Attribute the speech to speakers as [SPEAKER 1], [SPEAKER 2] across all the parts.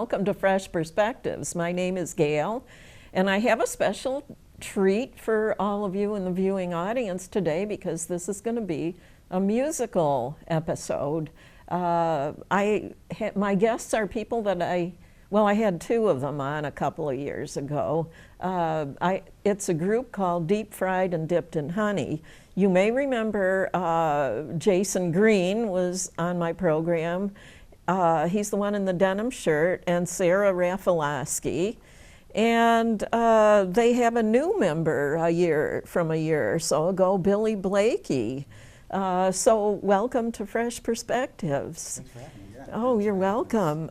[SPEAKER 1] welcome to Fresh Perspectives. My name is Gail, and I have a special treat for all of you in the viewing audience today because this is going to be a musical episode. My guests are people that I had two of them on a couple of years ago. It's a group called Deep Fried and Dipped in Honey. You may remember Jason Green was on my program. He's the one in the denim shirt, and Sara Rafaloski. And they have a new member a year or so ago, Billy Blakey. So welcome to Fresh Perspectives.
[SPEAKER 2] Thanks for having me. Yeah.
[SPEAKER 1] Oh, you're welcome.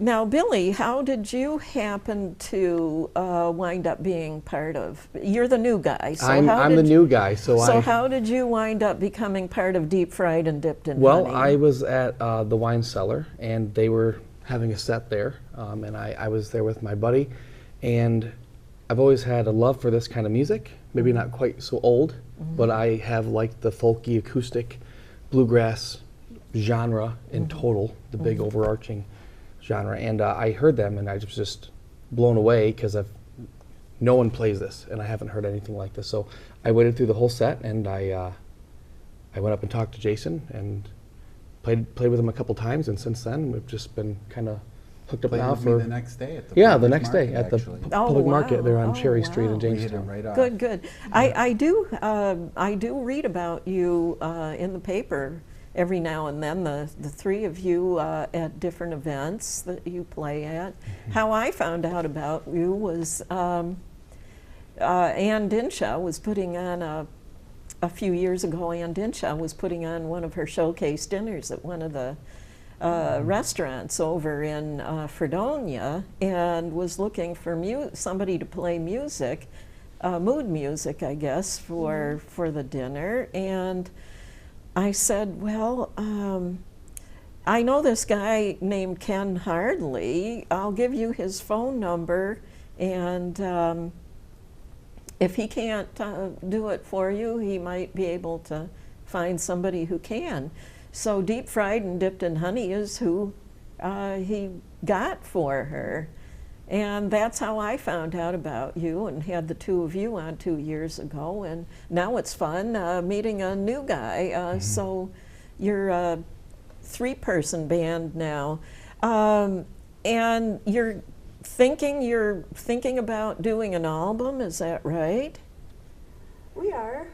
[SPEAKER 1] Now, Billy, how did you happen to wind up being part of? You're the new guy. So
[SPEAKER 3] I'm the new guy. So
[SPEAKER 1] how did you wind up becoming part of Deep Fried and Dipped in Honey?
[SPEAKER 3] Well, I was at the wine cellar, and they were having a set there, and I was there with my buddy, and I've always had a love for this kind of music. Maybe not quite so old, but I have liked the folky, acoustic, bluegrass genre in total, the big overarching genre. And I heard them, and I was just blown away because no one plays this, and I haven't heard anything like this. So I waited through the whole set, and I went up and talked to Jason and played with him a couple times, and since then we've just been kind of hooked up
[SPEAKER 2] Played
[SPEAKER 3] now
[SPEAKER 2] with
[SPEAKER 3] for
[SPEAKER 2] me the next day at the
[SPEAKER 3] the
[SPEAKER 2] public
[SPEAKER 3] next day
[SPEAKER 2] market,
[SPEAKER 3] at the
[SPEAKER 2] actually.
[SPEAKER 3] public market there on
[SPEAKER 1] Oh,
[SPEAKER 3] Cherry Street
[SPEAKER 1] wow.
[SPEAKER 3] in
[SPEAKER 2] We hit it
[SPEAKER 3] Jamestown.
[SPEAKER 2] right off.
[SPEAKER 1] Good. I do read about you in the paper every now and then, the three of you at different events that you play at. How I found out about you was Ann Dinshaw was putting on a few years ago, Ann Dinshaw was putting on one of her showcase dinners at one of the restaurants over in Fredonia, and was looking for somebody to play music, mood music, I guess, for the dinner. And I said, well, I know this guy named Ken Hardley. I'll give you his phone number, and if he can't do it for you, he might be able to find somebody who can. So Deep Fried and Dipped in Honey is who he got for her. And that's how I found out about you and had the two of you on 2 years ago. And now it's fun meeting a new guy. So you're a three-person band now. And you're thinking about doing an album, is that right?
[SPEAKER 4] We are.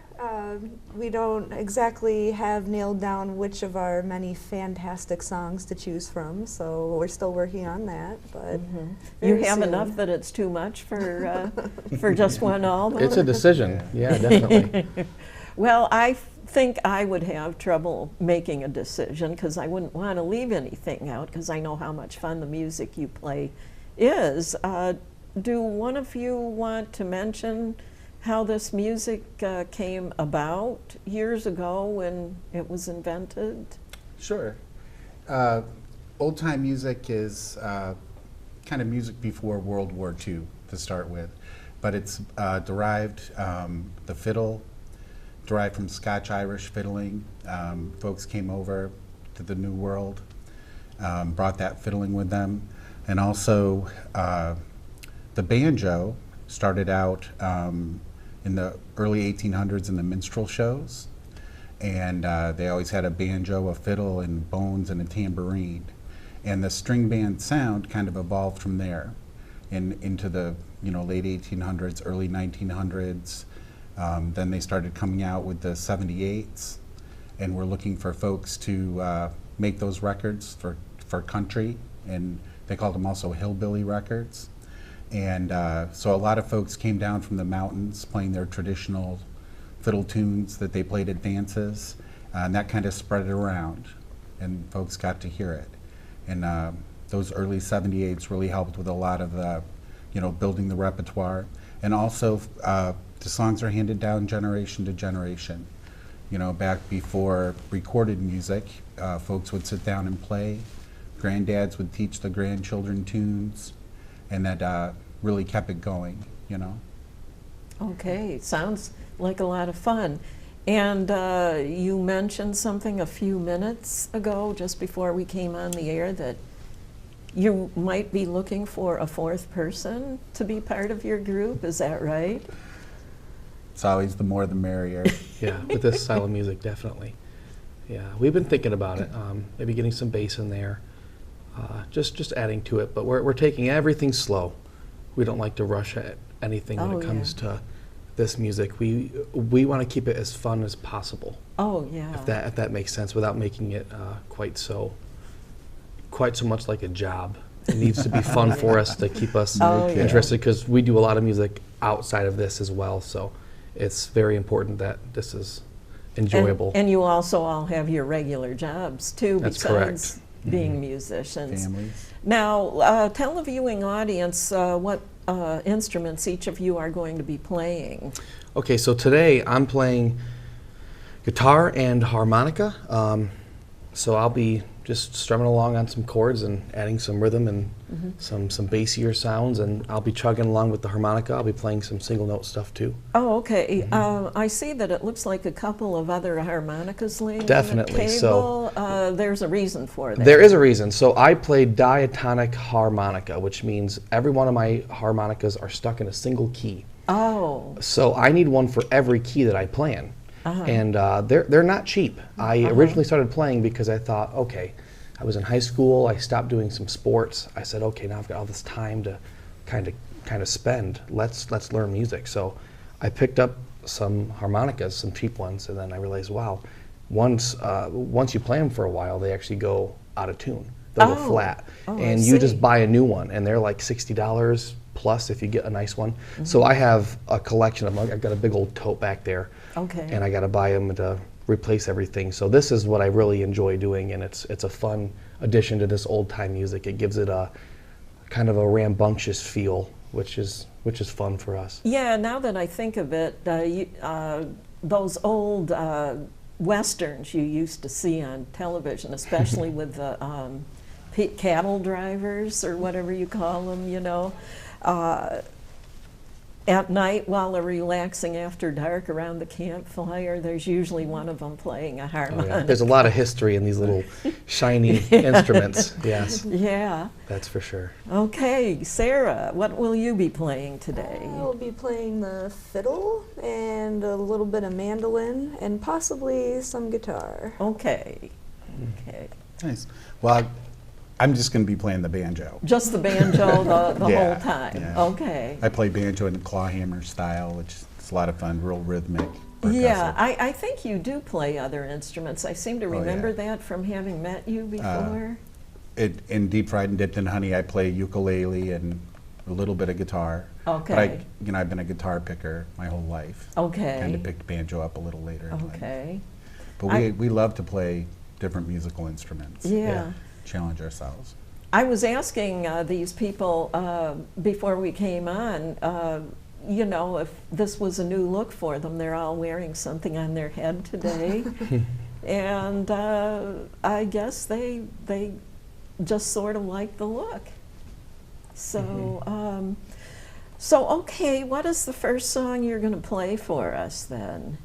[SPEAKER 4] We don't exactly have nailed down which of our many fantastic songs to choose from, so we're still working on that. But
[SPEAKER 1] You
[SPEAKER 4] very
[SPEAKER 1] have
[SPEAKER 4] soon.
[SPEAKER 1] enough that it's too much for just one album?
[SPEAKER 3] It's a decision, yeah, definitely.
[SPEAKER 1] Well, I think I would have trouble making a decision because I wouldn't want to leave anything out because I know how much fun the music you play is. Do one of you want to mention how this music came about years ago when it was invented?
[SPEAKER 2] Sure. Old time music is kind of music before World War II to start with, but it's derived, the fiddle derived from Scotch-Irish fiddling. Folks came over to the New World, brought that fiddling with them, and also the banjo started out in the early 1800s in the minstrel shows, and they always had a banjo, a fiddle, and bones, and a tambourine. And the string band sound kind of evolved from there and into the late 1800s, early 1900s. Then they started coming out with the 78s, and we're looking for folks to make those records for country, and they called them also hillbilly records. And so a lot of folks came down from the mountains playing their traditional fiddle tunes that they played at dances, and that kind of spread it around, and folks got to hear it. And those early 78s really helped with a lot of building the repertoire. And also the songs are handed down generation to generation. Back before recorded music, folks would sit down and play. Granddads would teach the grandchildren tunes, and that really kept it going,
[SPEAKER 1] Okay, sounds like a lot of fun. And you mentioned something a few minutes ago, just before we came on the air, that you might be looking for a fourth person to be part of your group. Is that right?
[SPEAKER 2] It's always the more the merrier.
[SPEAKER 3] Yeah, with this style of music, definitely. Yeah, we've been thinking about it. Maybe getting some bass in there, just adding to it. But we're taking everything slow. We don't like to rush at anything when
[SPEAKER 1] Oh,
[SPEAKER 3] it comes
[SPEAKER 1] yeah.
[SPEAKER 3] to this music. We want to keep it as fun as possible.
[SPEAKER 1] Oh, yeah.
[SPEAKER 3] If that makes sense, without making it quite so much like a job. It needs to be fun for us to keep us
[SPEAKER 1] Oh, yeah.
[SPEAKER 3] interested, because we do a lot of music outside of this as well. So it's very important that this is enjoyable.
[SPEAKER 1] And you also all have your regular jobs too,
[SPEAKER 3] That's
[SPEAKER 1] besides
[SPEAKER 3] correct.
[SPEAKER 1] being musicians.
[SPEAKER 2] Families.
[SPEAKER 1] Now, tell the viewing audience what instruments each of you are going to be playing.
[SPEAKER 3] Okay, so today I'm playing guitar and harmonica. So I'll be just strumming along on some chords and adding some rhythm and some bassier sounds, and I'll be chugging along with the harmonica. I'll be playing some single note stuff too.
[SPEAKER 1] Oh, okay. I see that it looks like a couple of other harmonicas laying
[SPEAKER 3] Definitely,
[SPEAKER 1] on the
[SPEAKER 3] so-
[SPEAKER 1] table. There's a reason for that.
[SPEAKER 3] There is a reason. So I play diatonic harmonica, which means every one of my harmonicas are stuck in a single key.
[SPEAKER 1] Oh,
[SPEAKER 3] So I need one for every key that I play in. And they're not cheap. I originally started playing because I thought, okay, I was in high school, I stopped doing some sports. I said, okay, now I've got all this time to kind of spend. Let's learn music. So I picked up some harmonicas, some cheap ones, and then I realized, wow, once you play them for a while, they actually go out of tune. They'll go flat.
[SPEAKER 1] Oh, I
[SPEAKER 3] And you just
[SPEAKER 1] see.
[SPEAKER 3] buy a new one, and they're like $60 plus if you get a nice one. So I have a collection of them. I've got a big old tote back there.
[SPEAKER 1] Okay.
[SPEAKER 3] And I got to buy them to replace everything. So this is what I really enjoy doing, and it's a fun addition to this old time music. It gives it a kind of a rambunctious feel, which is fun for us.
[SPEAKER 1] Yeah, now that I think of it, those old westerns you used to see on television, especially with the cattle drivers or whatever you call them, you know, at night while they're relaxing after dark around the campfire, there's usually one of them playing a
[SPEAKER 3] Oh,
[SPEAKER 1] harmonica.
[SPEAKER 3] yeah. There's a lot of history in these little shiny instruments. Yes,
[SPEAKER 1] Yeah.
[SPEAKER 3] that's for sure.
[SPEAKER 1] Okay, Sarah, what will you be playing today?
[SPEAKER 4] I'll be playing the fiddle and a little bit of mandolin and possibly some guitar.
[SPEAKER 1] Okay. Okay.
[SPEAKER 2] Nice. Well, I'm just going to be playing the banjo.
[SPEAKER 1] Just the banjo the
[SPEAKER 2] Yeah,
[SPEAKER 1] whole time?
[SPEAKER 2] yeah.
[SPEAKER 1] Okay.
[SPEAKER 2] I play banjo in the clawhammer style, which is a lot of fun, real rhythmic.
[SPEAKER 1] Yeah,
[SPEAKER 2] percussive.
[SPEAKER 1] I think you do play other instruments. I seem to
[SPEAKER 2] Oh, yeah.
[SPEAKER 1] remember that from having met you before.
[SPEAKER 2] In Deep Fried and Dipped in Honey, I play ukulele and a little bit of guitar.
[SPEAKER 1] Okay.
[SPEAKER 2] But I've been a guitar picker my whole life.
[SPEAKER 1] Okay.
[SPEAKER 2] Kind of picked banjo up a little later in life.
[SPEAKER 1] Okay.
[SPEAKER 2] But we love to play different musical instruments.
[SPEAKER 1] Yeah.
[SPEAKER 2] Challenge ourselves.
[SPEAKER 1] I was asking these people before we came on, you know, if this was a new look for them. They're all wearing something on their head today. And I guess they just sort of like the look. So, okay, what is the first song you're going to play for us then?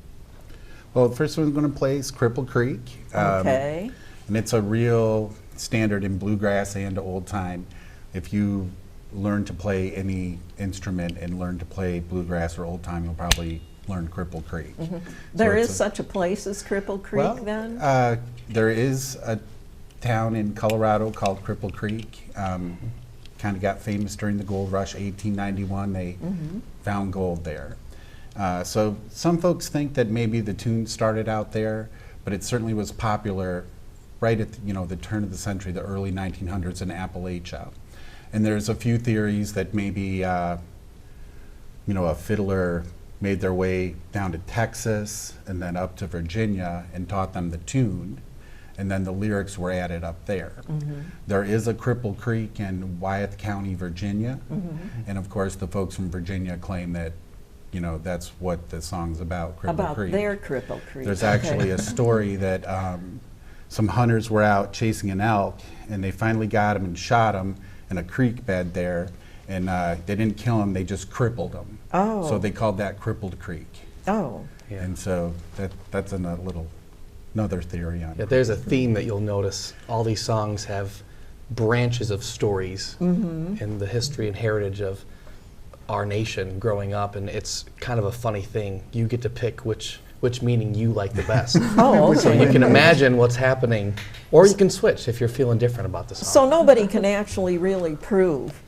[SPEAKER 2] Well, the first one I'm going to play is Cripple Creek.
[SPEAKER 1] Okay.
[SPEAKER 2] And it's a real standard in bluegrass and old time. If you learn to play any instrument and learn to play bluegrass or old time, you'll probably learn Cripple Creek. So
[SPEAKER 1] There
[SPEAKER 2] it's
[SPEAKER 1] is such a place as Cripple Creek
[SPEAKER 2] well,
[SPEAKER 1] then?
[SPEAKER 2] there is a town in Colorado called Cripple Creek. Kind of got famous during the gold rush, 1891. They found gold there. So some folks think that maybe the tune started out there, but it certainly was popular right at the turn of the century, the early 1900s in Appalachia. And there's a few theories that maybe a fiddler made their way down to Texas and then up to Virginia and taught them the tune, and then the lyrics were added up there. There is a Cripple Creek in Wyeth County, Virginia, and of course the folks from Virginia claim that that's what the song's about, Cripple Creek.
[SPEAKER 1] About their Cripple Creek.
[SPEAKER 2] There's actually a story that some hunters were out chasing an elk, and they finally got him and shot him in a creek bed there, and they didn't kill him, they just crippled him.
[SPEAKER 1] Oh.
[SPEAKER 2] So they called that Crippled Creek.
[SPEAKER 1] Oh.
[SPEAKER 3] Yeah.
[SPEAKER 2] And so that's another theory on
[SPEAKER 3] Yeah,
[SPEAKER 2] it.
[SPEAKER 3] there's a theme that you'll notice. All these songs have branches of stories in the history and heritage of our nation growing up, and it's kind of a funny thing. You get to pick which meaning you like the best.
[SPEAKER 1] Oh, okay.
[SPEAKER 3] So you can imagine what's happening, or you can switch if you're feeling different about the song.
[SPEAKER 1] So nobody can actually really prove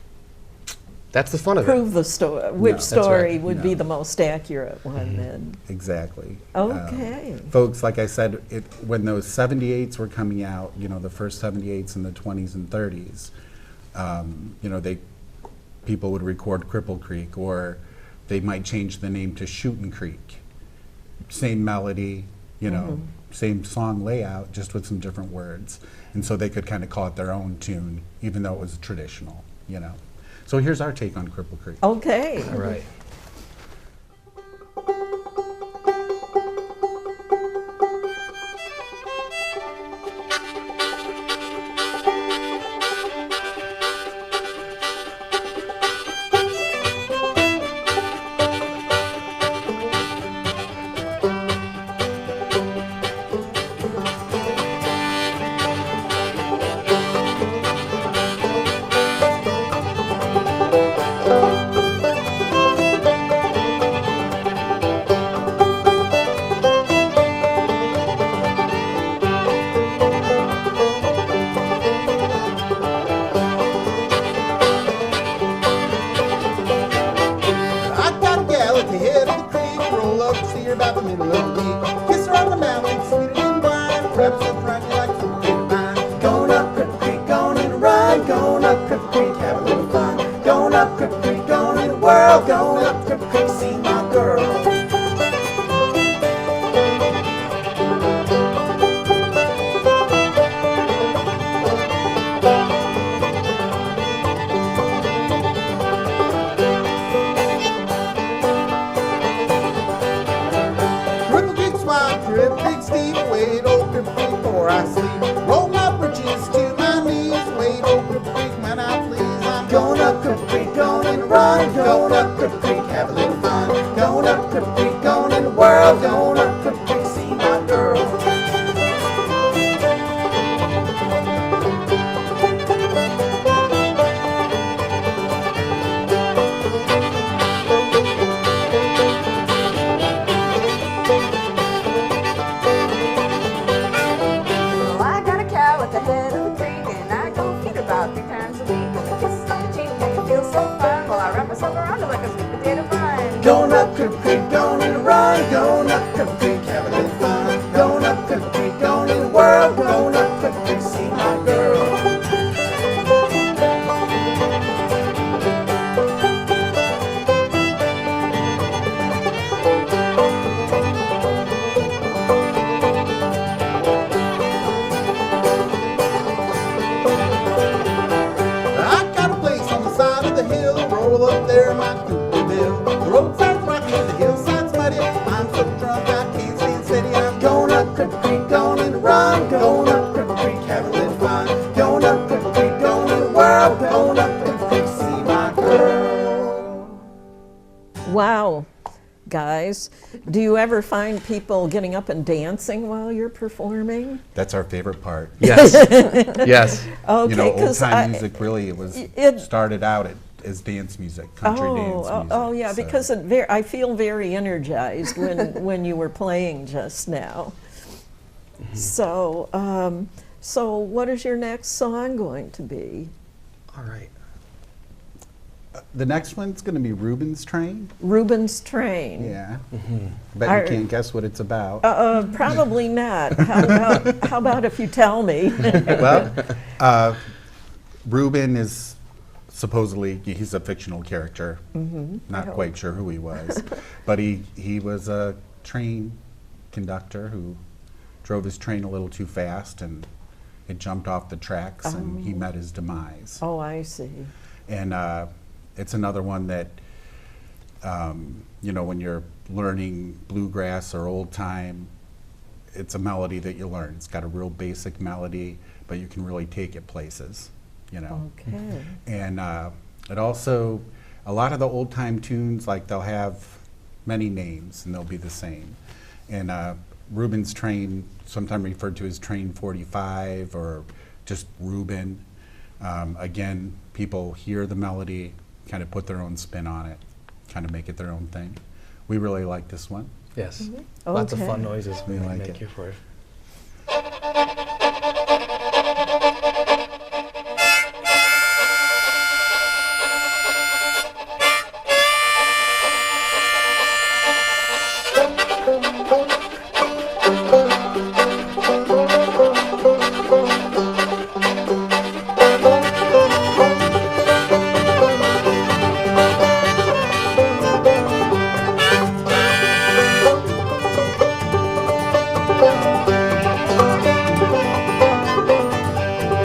[SPEAKER 3] That's the fun of it.
[SPEAKER 1] prove the story, which
[SPEAKER 2] that's
[SPEAKER 1] story
[SPEAKER 3] right.
[SPEAKER 1] would be
[SPEAKER 2] No.
[SPEAKER 1] the most accurate one then.
[SPEAKER 2] Exactly.
[SPEAKER 1] Okay.
[SPEAKER 2] Folks, like I said, when those 78s were coming out, you know, the first 78s in the 20s and 30s, you know, people would record Cripple Creek, or they might change the name to Shootin' Creek. Same melody, you know, same song layout, just with some different words. And so they could kind of call it their own tune, even though it was traditional, you know. So here's our take on Cripple Creek.
[SPEAKER 1] Okay.
[SPEAKER 3] All right.
[SPEAKER 5] I got a gal at the head of the creek, roll up, see her about the middle of the week. Kiss her on the mouth, and sweeter than wine, wraps up right like some good vine. Going up Cripple Creek, going in a ride, going up Cripple Creek, have a little fun. Going up Cripple Creek, going in the world, going up Cripple Creek, see my girl. Cripple Creek's wide trip, big steep, wade old Cripple Creek before I sleep. Roll my britches to my knees, wade old Cripple Creek when I please. I'm going up Cripple Creek, going in a ride, going up Cripple Creek, have a little fun. Going up Cripple Creek, going in the world, going up Cripple Creek, see my girl.
[SPEAKER 4] Well, I got a cow at the head of the creek, and I go feed her about 3 times a week. And the kisses on the cheek make me feel so fun, while I wrap myself around her like a sweet potato vine.
[SPEAKER 5] Going up Cripple Creek, going in a ride, going up Cripple Creek, have a little fun. Going up Cripple Creek, going in the world, going up Cripple Creek, see my girl. I got a place on the side of the hill, roll up there in my Cooper Bill. The roadside's rocky, the hillside's muddy. I'm so drunk I can't stand steady. I'm going up Cripple Creek, going in a run. Going up Cripple Creek, have a little fun. Going up Cripple Creek, going in the world. Going up Cripple Creek, see my girl.
[SPEAKER 1] Wow. Guys, do you ever find people getting up and dancing while you're performing?
[SPEAKER 2] That's our favorite part.
[SPEAKER 3] Yes. Yes.
[SPEAKER 1] Okay,
[SPEAKER 2] You know, old
[SPEAKER 1] 'cause
[SPEAKER 2] time music really started out as dance music, country dance music.
[SPEAKER 1] Oh, yeah,
[SPEAKER 2] so.
[SPEAKER 1] because I feel very energized when you were playing just now. So, so what is your next song going to be?
[SPEAKER 3] All right.
[SPEAKER 2] The next one's going to be Reuben's Train.
[SPEAKER 1] Reuben's Train.
[SPEAKER 2] Yeah. Bet
[SPEAKER 1] Are-
[SPEAKER 2] you can't guess what it's about.
[SPEAKER 1] Probably not. How about if you tell me?
[SPEAKER 2] Well, Reuben is supposedly, he's a fictional character. Not quite sure who he was. But he was a train conductor who drove his train a little too fast, and it jumped off the tracks, and he met his demise.
[SPEAKER 1] Oh, I see.
[SPEAKER 2] And it's another one that, you know, when you're learning bluegrass or old time, it's a melody that you learn. It's got a real basic melody, but you can really take it places, you know.
[SPEAKER 1] Okay.
[SPEAKER 2] And it also, a lot of the old time tunes, like they'll have many names and they'll be the same. And Reuben's Train, sometimes referred to as Train 45 or just Reuben. Again, people hear the melody, kind of put their own spin on it, kind of make it their own thing. We really like this one.
[SPEAKER 3] Yes. Lots of
[SPEAKER 1] Okay.
[SPEAKER 3] fun noises we
[SPEAKER 2] like
[SPEAKER 3] make
[SPEAKER 2] it.
[SPEAKER 3] here for you.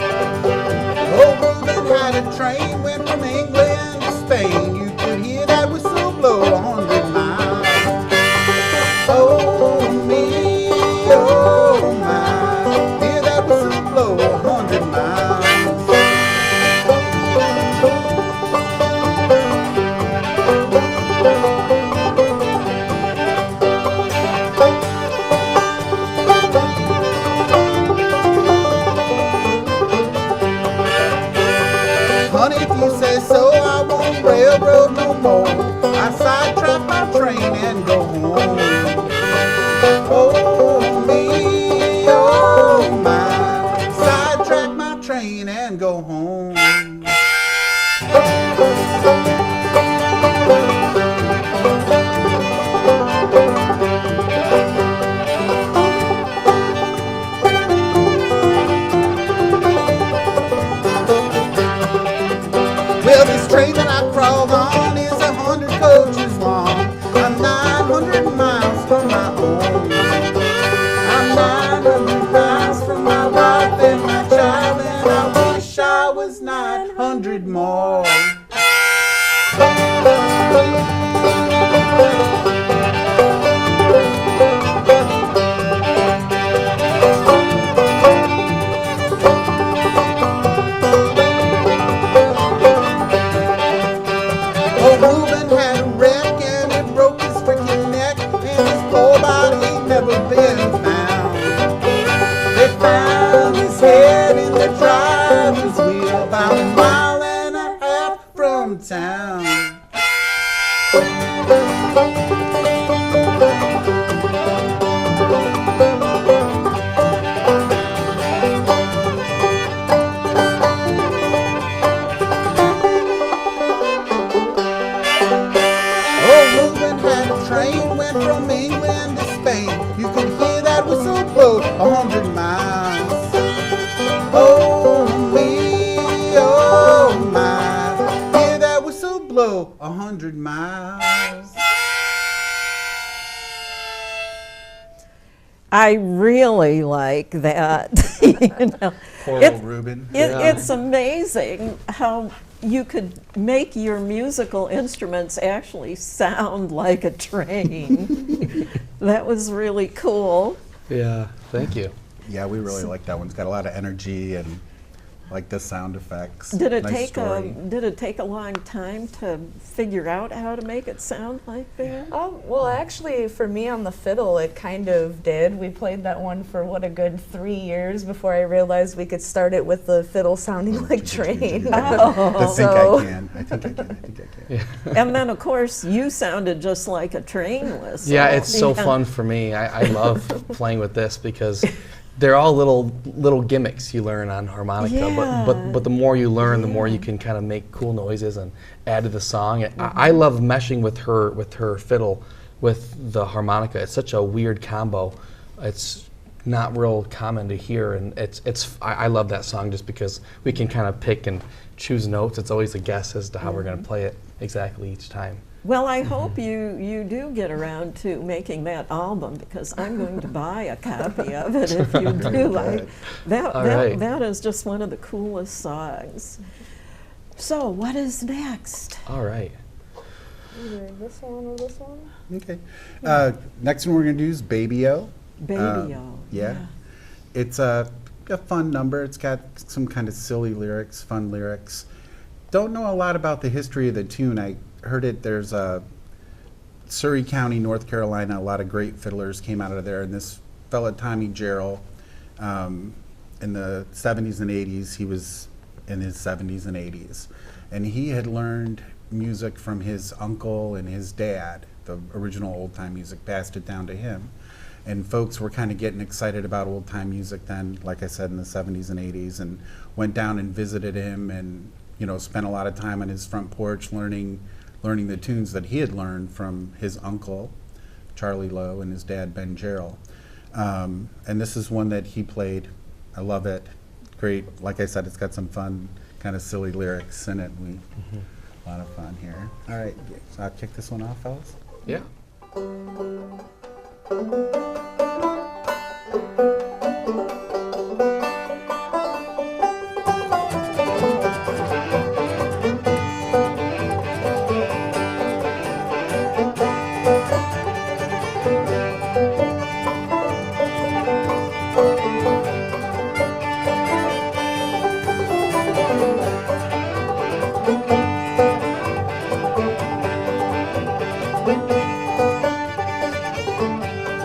[SPEAKER 5] Oh, Reuben had a train, went from England to Spain. You could hear that whistle blow 100 miles. Oh, me, oh, my. Hear that whistle blow 100 miles. Honey, if you say so, I won't railroad no more. I sidetrack my train and go home. Oh, me, oh, my. Sidetrack my train and go home. Well, this train that I crawled on is 100 coaches long. I'm 900 miles from my home. I'm 900 miles from my wife and my child, and I wish I was 900 more. Oh, Reuben had a wreck and it broke his freaking neck, and his poor body ain't never been found. They found his head in the driver's wheel about a mile and a half from town. Oh, Reuben had a train, went from England to Spain. You could hear that whistle blow 100 miles. Oh, me, oh, my. Hear that whistle blow 100 miles.
[SPEAKER 1] I really like that. You know,
[SPEAKER 2] Poor
[SPEAKER 1] It-
[SPEAKER 2] old Reuben.
[SPEAKER 1] It's amazing how you could make your musical instruments actually sound like a train. That was really cool.
[SPEAKER 3] Yeah, thank you.
[SPEAKER 2] Yeah, we really like that one. It's got a lot of energy and like the sound effects.
[SPEAKER 1] Did it
[SPEAKER 2] Nice
[SPEAKER 1] take
[SPEAKER 2] story.
[SPEAKER 1] did it take a long time to figure out how to make it sound like that?
[SPEAKER 4] Well, actually, for me on the fiddle, it kind of did. We played that one for what, a good 3 years before I realized we could start it with the fiddle sounding like train.
[SPEAKER 2] I think
[SPEAKER 4] So-
[SPEAKER 2] I can. I think I can. I think I can.
[SPEAKER 1] And then, of course, you sounded just like a train whistle.
[SPEAKER 3] Yeah, it's so
[SPEAKER 1] Yeah.
[SPEAKER 3] fun for me. I love playing with this because they're all little gimmicks you learn on harmonica.
[SPEAKER 1] Yeah.
[SPEAKER 3] But the more you learn, the more you can kind of make cool noises and add to the song. I love meshing with her fiddle with the harmonica. It's such a weird combo. It's not real common to hear, and I love that song just because we can kind of pick and choose notes. It's always a guess as to how we're going to play it exactly each time.
[SPEAKER 1] Well, I hope you do get around to making that album, because I'm going to buy a copy of it if you do.
[SPEAKER 3] All right.
[SPEAKER 1] That is just one of the coolest songs. So, what is next?
[SPEAKER 3] All right.
[SPEAKER 4] Either this one or this one?
[SPEAKER 2] Okay. Next one we're going to do is Baby-O.
[SPEAKER 1] Baby-O.
[SPEAKER 2] Yeah. It's a fun number. It's got some kind of silly lyrics, fun lyrics. Don't know a lot about the history of the tune. I heard it, there's a Surrey County, North Carolina, a lot of great fiddlers came out of there, and this fella, Tommy Jarrell, in the 70s and 80s, he was in his 70s and 80s. And he had learned music from his uncle and his dad. The original old-time music, passed it down to him. And folks were kind of getting excited about old-time music then, like I said, in the 70s and 80s, and went down and visited him and, you know, spent a lot of time on his front porch learning the tunes that he had learned from his uncle, Charlie Lowe, and his dad, Ben Jarrell. And this is one that he played. I love it. Great. Like I said, it's got some fun, kind of silly lyrics in it. A lot of fun here. All right, so I'll kick this one off, fellas.
[SPEAKER 3] Yeah.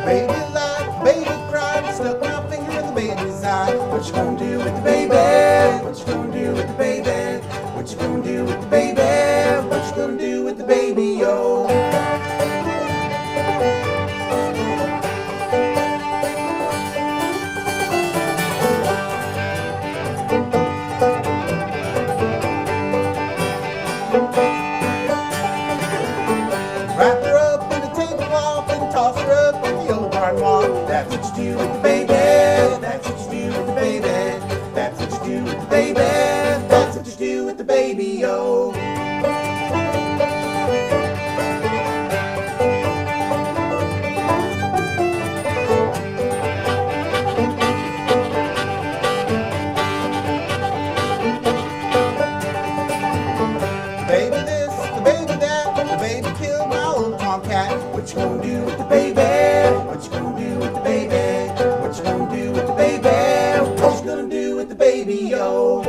[SPEAKER 5] Baby laughed, baby cried, stuck my finger in the baby's eye. What you gonna do with the baby? What you gonna do with the baby? What you gonna do with the baby? What you gonna do with the baby, yo? Wrap her up in a tablecloth and toss her up in the old barn wall. That's what you do with the baby. That's what you do with the baby. That's what you do with the baby. That's what you do with the baby, yo. Baby this, the baby that, the baby killed my old tomcat. What you gonna do with the baby? What you gonna do with the baby? What you gonna do with the baby? What you gonna do with the baby, yo?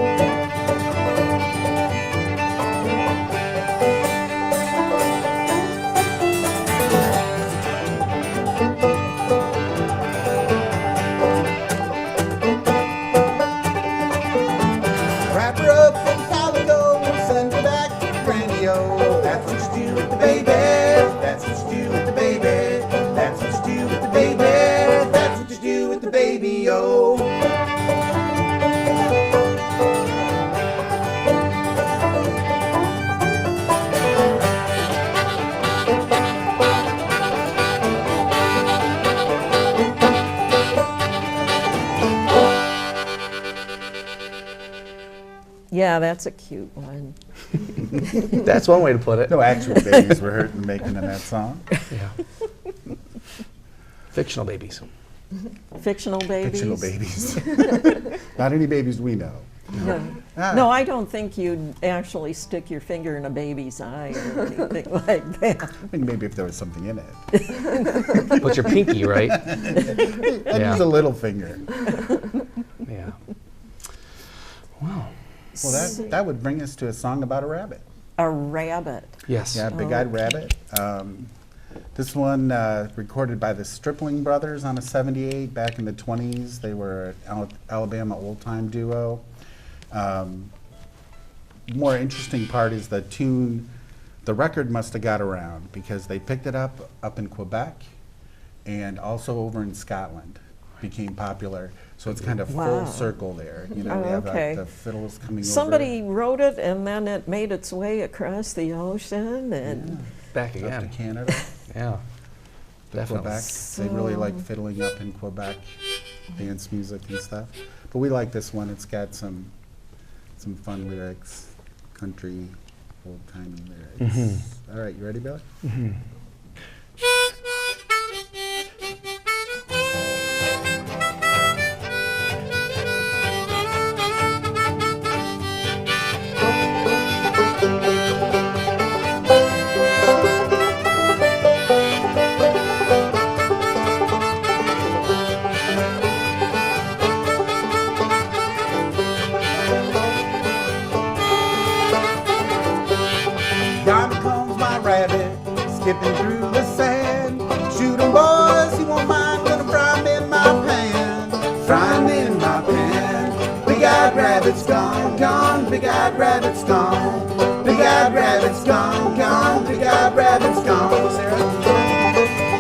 [SPEAKER 5] Wrap her up in calico and send her back to Granny, yo. That's what you do with the baby. That's what you do with the baby. That's what you do with the baby. That's what you do with the baby, yo.
[SPEAKER 1] Yeah, that's a cute one.
[SPEAKER 3] That's one way to put it.
[SPEAKER 2] No actual babies were hurt in making in that song.
[SPEAKER 3] Yeah. Fictional babies.
[SPEAKER 1] Fictional babies?
[SPEAKER 2] Fictional babies. Not any babies we know.
[SPEAKER 1] No.
[SPEAKER 2] Ah.
[SPEAKER 1] No, I don't think you'd actually stick your finger in a baby's eye or anything like that.
[SPEAKER 2] I mean, maybe if there was something in it.
[SPEAKER 3] Put your pinky, right?
[SPEAKER 2] I'd
[SPEAKER 3] Yeah.
[SPEAKER 2] use a little finger.
[SPEAKER 3] Yeah. Wow.
[SPEAKER 2] Well, that would bring us to a song about a rabbit.
[SPEAKER 1] A rabbit.
[SPEAKER 3] Yes.
[SPEAKER 2] Yeah, Big-Eyed Rabbit. This one recorded by the Stripling Brothers on a 78 back in the 20s. They were an Alabama old-time duo. More interesting part is the tune, the record must have got around because they picked it up in Quebec and also over in Scotland. Became popular. So it's kind of
[SPEAKER 1] Wow.
[SPEAKER 2] full circle there. You know,
[SPEAKER 1] Oh,
[SPEAKER 2] we have
[SPEAKER 1] okay.
[SPEAKER 2] the fiddles coming
[SPEAKER 1] Somebody wrote it and then it made its way across the ocean
[SPEAKER 2] over.
[SPEAKER 1] and
[SPEAKER 3] Back
[SPEAKER 2] Up to
[SPEAKER 3] again.
[SPEAKER 2] Canada.
[SPEAKER 3] Yeah.
[SPEAKER 2] To
[SPEAKER 3] Definitely.
[SPEAKER 2] Quebec. They really like fiddling up in Quebec, dance music and stuff. But we like this one. It's got some fun lyrics, country, old-timey lyrics. All right, you ready, Billy?
[SPEAKER 5] Yonder comes my rabbit, skipping through the sand. Shoot 'em, boys, he won't mind. Gonna fry 'em in my pan. Fry 'em in my pan. Big-eyed rabbit's gone, gone, gone, big-eyed rabbit's gone. Big-eyed rabbit's gone, gone, big-eyed rabbit's gone. Sarah?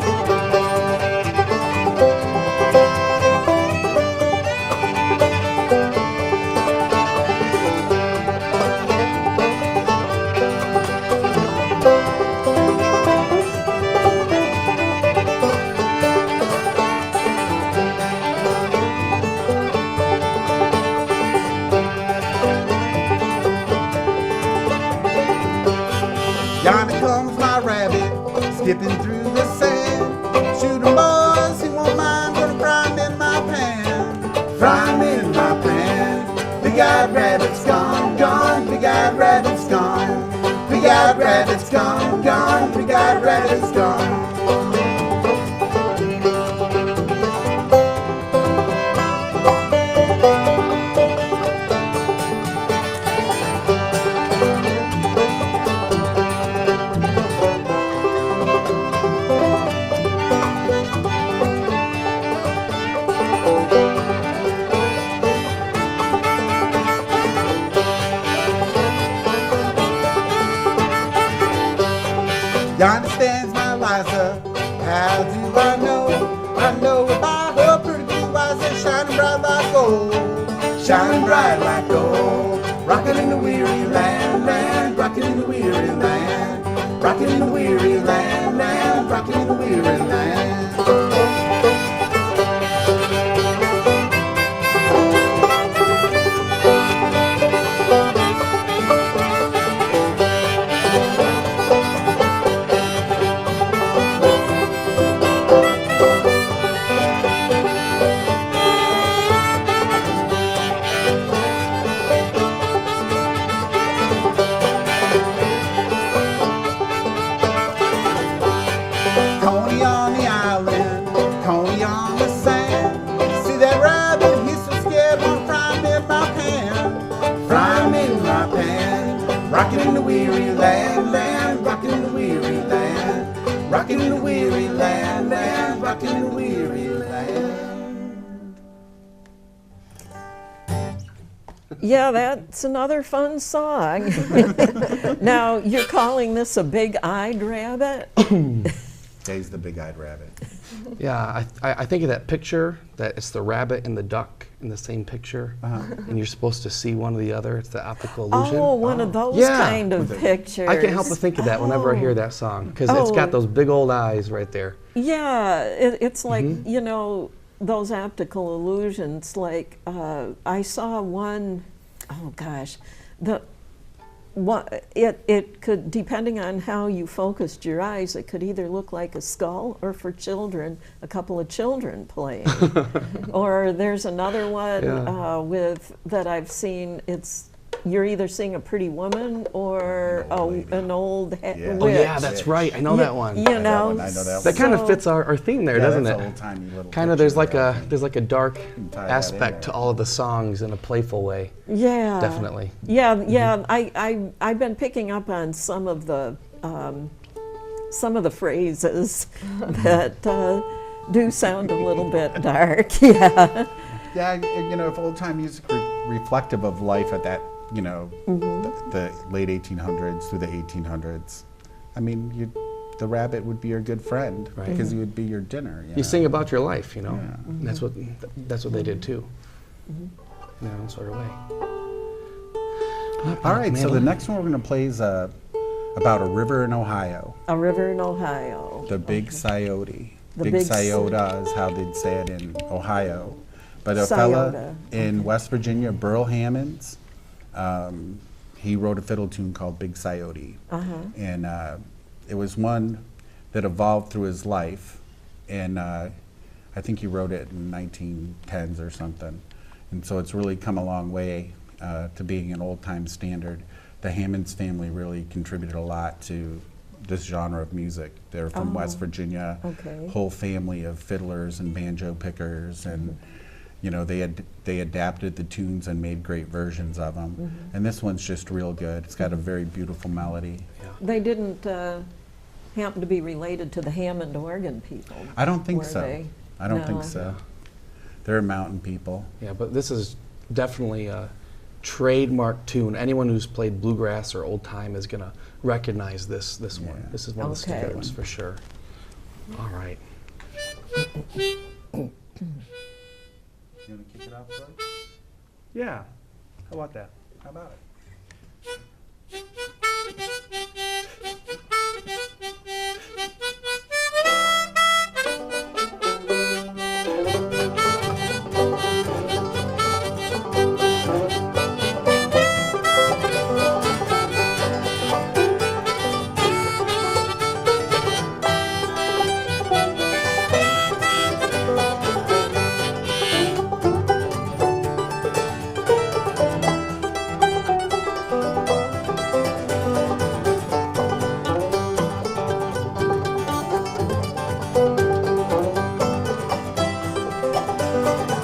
[SPEAKER 5] Yonder comes my rabbit, skipping through the sand. Shoot 'em, boys, he won't mind, gonna fry 'em in my pan. Fry 'em in my pan. Big-eyed rabbit's gone, gone, big-eyed rabbit's gone. Big-eyed rabbit's gone, gone, big-eyed rabbit's gone. Yonder stands my Liza. How do I know? I know about her pretty blue eyes that shining bright like gold. Shining bright like gold. Rocking in the weary land, land. Rocking in the weary land. Rocking in the weary land, land. Rocking in the weary land. Coney on the island, Coney on the sand. See that rabbit, he's so scared, wanna fry him in my pan. Fry him in my pan. Rockin' in the weary land, land. Rockin' in the weary land. Rockin' in the weary land, land. Rockin' in the weary land.
[SPEAKER 1] Yeah, that's another fun song. Now, you're calling this a big-eyed rabbit?
[SPEAKER 2] Jay's the big-eyed rabbit.
[SPEAKER 3] Yeah, I think of that picture, that it's the rabbit and the duck in the same picture, and you're supposed to see one or the other. It's the optical illusion.
[SPEAKER 1] Oh, one of those
[SPEAKER 3] Yeah.
[SPEAKER 1] kind of pictures.
[SPEAKER 3] I can't help but think of that whenever I hear that song, because it's got those big old eyes right there.
[SPEAKER 1] Yeah, it's like, you know, those optical illusions. Like, I saw one, oh gosh, it could, depending on how you focused your eyes, it could either look like a skull or for children, a couple of children playing. Or there's another one that I've seen, you're either seeing a pretty woman or an old witch.
[SPEAKER 3] Oh yeah, that's right. I know that one.
[SPEAKER 1] You know,
[SPEAKER 2] I know that
[SPEAKER 3] That kind of
[SPEAKER 1] so-
[SPEAKER 3] fits our theme there, doesn't
[SPEAKER 2] that's
[SPEAKER 3] it?
[SPEAKER 2] an old-timey little
[SPEAKER 3] Kind of.
[SPEAKER 2] picture
[SPEAKER 3] There's like a dark
[SPEAKER 2] tie that in
[SPEAKER 3] aspect to
[SPEAKER 2] there.
[SPEAKER 3] all of the songs in a playful way.
[SPEAKER 1] Yeah,
[SPEAKER 3] Definitely.
[SPEAKER 1] Yeah, yeah. I've been picking up on some of the phrases that do sound a little bit dark. Yeah.
[SPEAKER 2] Yeah, you know, if old-time music reflective of life at that, you know, the late 1800s through the 1800s, I mean, the rabbit would be your good friend because he would be your dinner.
[SPEAKER 3] You sing about your life, you know.
[SPEAKER 2] Yeah.
[SPEAKER 3] And that's what they did too, in their own sort of way.
[SPEAKER 2] All right, so the next one we're going to play is about a river in Ohio,
[SPEAKER 1] A river in Ohio.
[SPEAKER 2] the Big Scioto.
[SPEAKER 1] The
[SPEAKER 2] Big
[SPEAKER 1] Big
[SPEAKER 2] Scioto is how they'd say it in Ohio. But a fella
[SPEAKER 1] Scioto.
[SPEAKER 2] in West Virginia, Burl Hammonds, he wrote a fiddle tune called Big Scioto. And it was one that evolved through his life. And I think he wrote it in 1910s or something. And so it's really come a long way to being an old-time standard. The Hammonds family really contributed a lot to this genre of music. They're from West Virginia,
[SPEAKER 1] Okay.
[SPEAKER 2] whole family of fiddlers and banjo pickers, and you know, they adapted the tunes and made great versions of them. And this one's just real good. It's got a very beautiful melody.
[SPEAKER 1] They didn't happen to be related to the Hammond organ people.
[SPEAKER 2] I don't think
[SPEAKER 1] were
[SPEAKER 2] so.
[SPEAKER 1] they?
[SPEAKER 2] I don't think
[SPEAKER 1] No.
[SPEAKER 2] so. They're mountain people.
[SPEAKER 3] Yeah, but this is definitely trademark tune. Anyone who's played bluegrass or old time is gonna recognize this one.
[SPEAKER 2] Yeah.
[SPEAKER 3] This is one of the
[SPEAKER 1] Okay.
[SPEAKER 3] standards for sure. All right.
[SPEAKER 2] You want to kick it off, Bud?
[SPEAKER 3] Yeah. How about that?
[SPEAKER 2] How about it?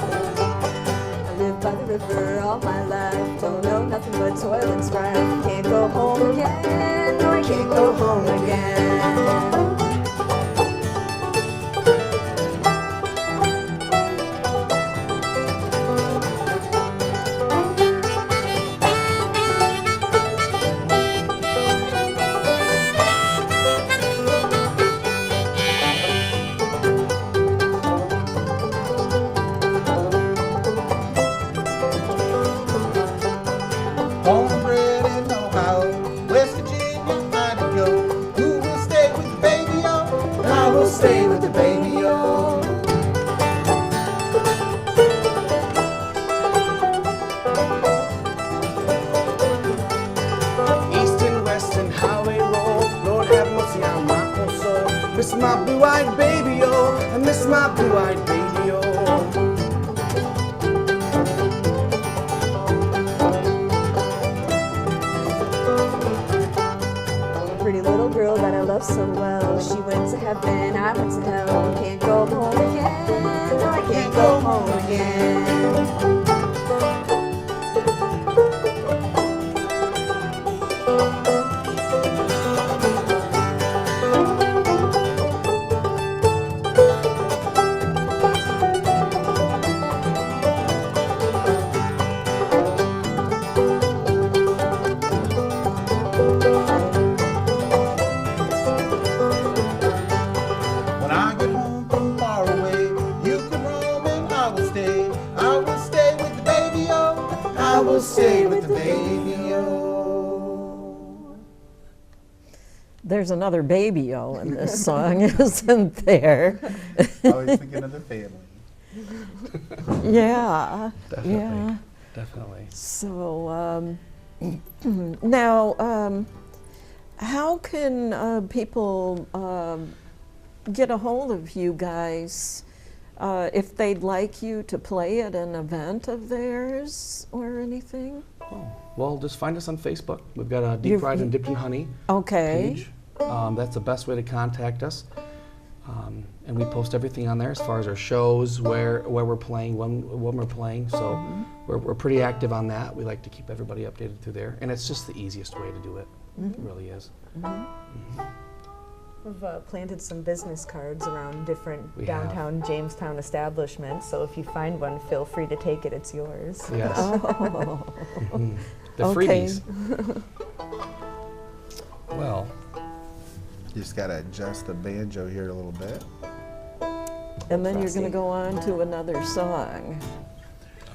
[SPEAKER 4] I lived by the river all my life, don't know nothing but toil and strife. Can't go home again, no, I can't go home again.
[SPEAKER 5] Cornbread in Ohio, West Virginia, I to go. Who will stay with the baby-o? I will stay with the baby-o.
[SPEAKER 3] East and west and highway roll. Lord have mercy on my poor soul. Miss my blue-eyed baby-o. I miss my blue-eyed baby-o.
[SPEAKER 4] Pretty little girl that I love so well, she went to heaven, I went to hell. Can't go home again, no, I can't go home again.
[SPEAKER 5] When I get home from far away, you can roam and I will stay. I will stay with the baby-o. I will stay with the baby-o.
[SPEAKER 1] There's another baby-o in this song, isn't there?
[SPEAKER 2] Always thinking of the family.
[SPEAKER 1] Yeah,
[SPEAKER 3] Definitely.
[SPEAKER 1] yeah.
[SPEAKER 3] Definitely.
[SPEAKER 1] So now, how can people get a hold of you guys if they'd like you to play at an event of theirs or anything?
[SPEAKER 3] Oh, well, just find us on Facebook. We've got a Deep
[SPEAKER 1] You've-
[SPEAKER 3] Fried and Dipped in Honey
[SPEAKER 1] Okay.
[SPEAKER 3] page. That's the best way to contact us. And we post everything on there as far as our shows, where we're playing, when we're playing. So we're pretty active on that. We like to keep everybody updated through there. And it's just the easiest way to do it. It really is.
[SPEAKER 4] We've planted some business cards around different
[SPEAKER 3] We have.
[SPEAKER 4] downtown Jamestown establishments, so if you find one, feel free to take it, it's yours.
[SPEAKER 3] Yes.
[SPEAKER 1] Oh,
[SPEAKER 3] The
[SPEAKER 1] Okay.
[SPEAKER 3] freebies. Well,
[SPEAKER 2] You just got to adjust the banjo here a little bit.
[SPEAKER 1] and then you're
[SPEAKER 4] Frosty.
[SPEAKER 1] going to go on to another song.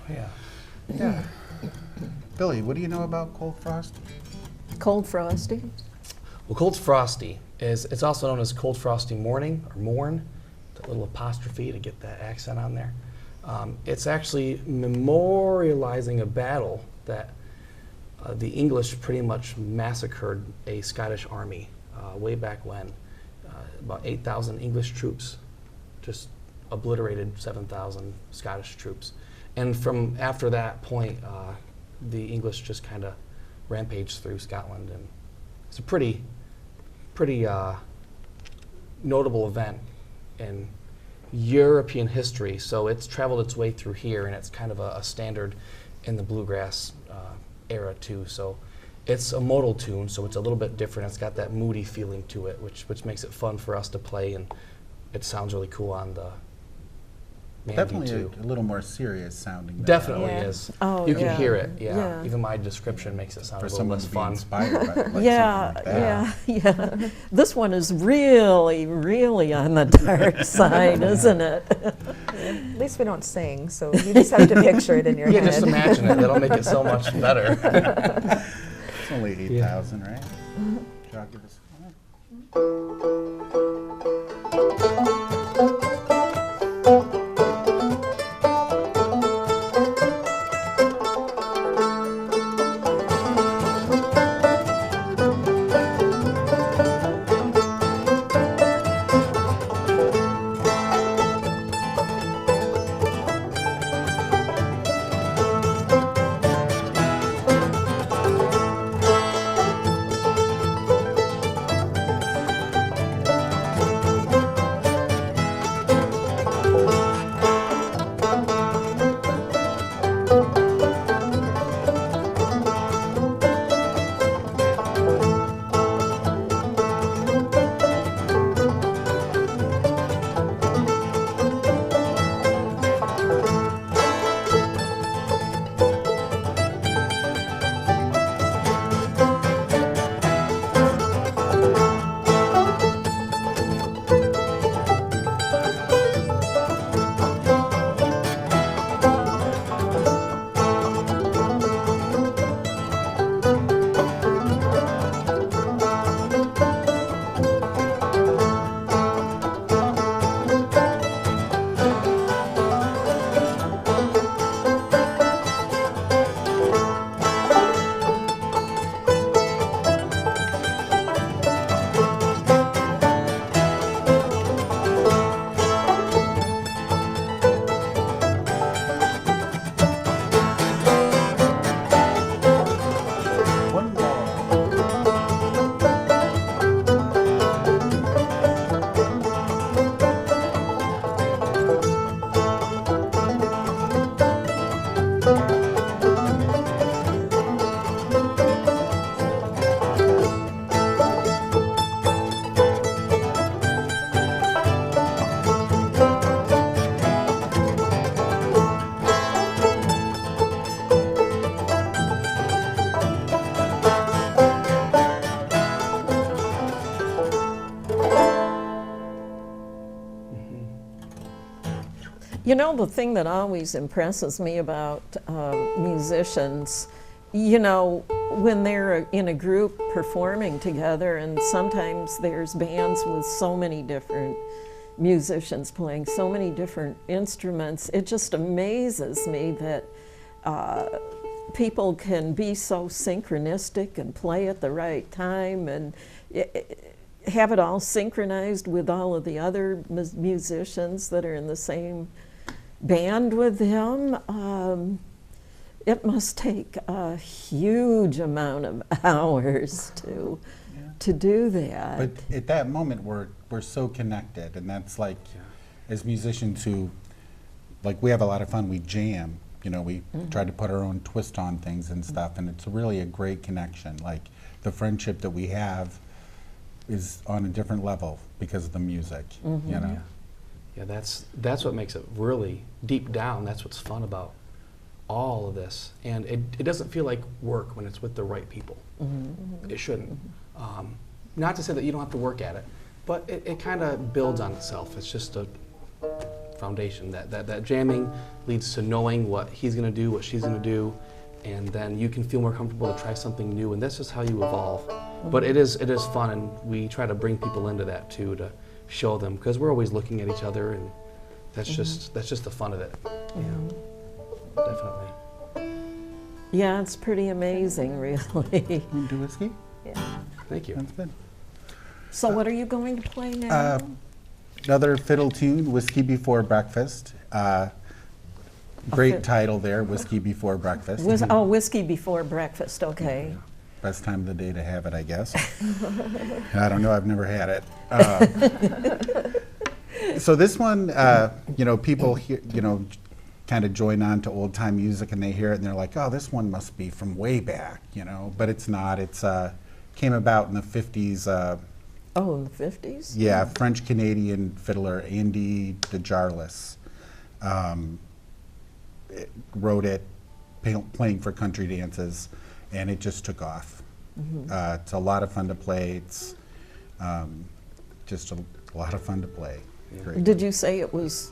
[SPEAKER 3] yeah.
[SPEAKER 2] Yeah. Billy, what do you know about Cold Frost?
[SPEAKER 1] Cold Frosty?
[SPEAKER 3] Well, Cold Frosty it's also known as Cold Frosty Morning or Morn, the little apostrophe to get that accent on there. It's actually memorializing a battle that the English pretty much massacred a Scottish army way back when. About 8,000 English troops just obliterated 7,000 Scottish troops. And from after that point, the English just kind of rampaged through Scotland, and it's a pretty notable event in European history. So it's traveled its way through here, and it's kind of a standard in the bluegrass era too. So it's a modal tune, so it's a little bit different. It's got that moody feeling to it, which makes it fun for us to play, and it sounds really cool on the Mandy
[SPEAKER 2] Definitely
[SPEAKER 3] too.
[SPEAKER 2] a little more serious sounding. Than
[SPEAKER 3] Definitely
[SPEAKER 4] Yeah.
[SPEAKER 3] is.
[SPEAKER 1] Oh,
[SPEAKER 3] You can
[SPEAKER 1] yeah.
[SPEAKER 3] hear it. Yeah.
[SPEAKER 1] Yeah.
[SPEAKER 3] Even my description makes it sound
[SPEAKER 2] for
[SPEAKER 3] a little
[SPEAKER 2] someone
[SPEAKER 3] less
[SPEAKER 2] to be
[SPEAKER 3] fun.
[SPEAKER 2] inspired by like
[SPEAKER 1] Yeah,
[SPEAKER 2] something like that.
[SPEAKER 1] yeah. This one is really, really on the dark side, isn't it?
[SPEAKER 4] At least we don't sing, so you just have to picture it in your
[SPEAKER 3] Yeah,
[SPEAKER 4] head.
[SPEAKER 3] just imagine it. That'll make it so much better.
[SPEAKER 2] It's only 8,000, right? Shall I give us one more?
[SPEAKER 1] You know, the thing that always impresses me about musicians, you know, when they're in a group performing together, and sometimes there's bands with so many different musicians playing so many different instruments, it just amazes me that people can be so synchronistic and play at the right time and have it all synchronized with all of the other musicians that are in the same band with them. It must take a huge amount of hours to do that.
[SPEAKER 2] But at that moment, we're so connected, and that's like, as musicians who, like, we have a lot of fun. We jam, you know, we try to put our own twist on things and stuff, and it's really a great connection. Like, the friendship that we have is on a different level because of the music, you know.
[SPEAKER 3] Yeah, that's what makes it really deep down. That's what's fun about all of this, and it doesn't feel like work when it's with the right people. It shouldn't. Not to say that you don't have to work at it, but it kind of builds on itself. It's just a foundation. That jamming leads to knowing what he's going to do, what she's going to do, and then you can feel more comfortable to try something new. And this is how you evolve. But it is fun, and we try to bring people into that too, to show them, because we're always looking at each other, and that's just the fun of it. Yeah, definitely.
[SPEAKER 1] Yeah, it's pretty amazing, really.
[SPEAKER 2] Want to do whiskey?
[SPEAKER 3] Thank you.
[SPEAKER 2] That's good.
[SPEAKER 1] So what are you going to play now?
[SPEAKER 2] Another fiddle tune, Whiskey Before Breakfast. Great title there, Whiskey Before Breakfast.
[SPEAKER 1] Whiskey Before Breakfast, okay.
[SPEAKER 2] Best time of the day to have it, I guess. I don't know, I've never had it. So this one, you know, people hear, you know, kind of join on to old time music, and they hear it and they're like, oh, this one must be from way back, you know, but it's not. It's came about in the 50s.
[SPEAKER 1] Oh, in the 50s?
[SPEAKER 2] Yeah, French-Canadian fiddler Andy de Jarlis wrote it playing for country dances, and it just took off. It's a lot of fun to play. It's just a lot of fun to play. Great.
[SPEAKER 1] Did you say it was,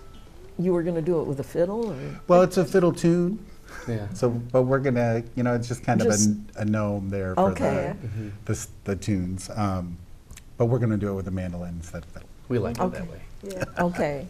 [SPEAKER 1] you were going to do it with a fiddle? Or?
[SPEAKER 2] Well, it's a fiddle tune.
[SPEAKER 3] Yeah.
[SPEAKER 2] So, but we're gonna, it's just kind of a gnome there for
[SPEAKER 1] Okay.
[SPEAKER 2] the tunes. But we're gonna do it with a mandolin instead of fiddle.
[SPEAKER 3] We like it
[SPEAKER 1] Okay.
[SPEAKER 3] that way.
[SPEAKER 4] Yeah.
[SPEAKER 1] Okay.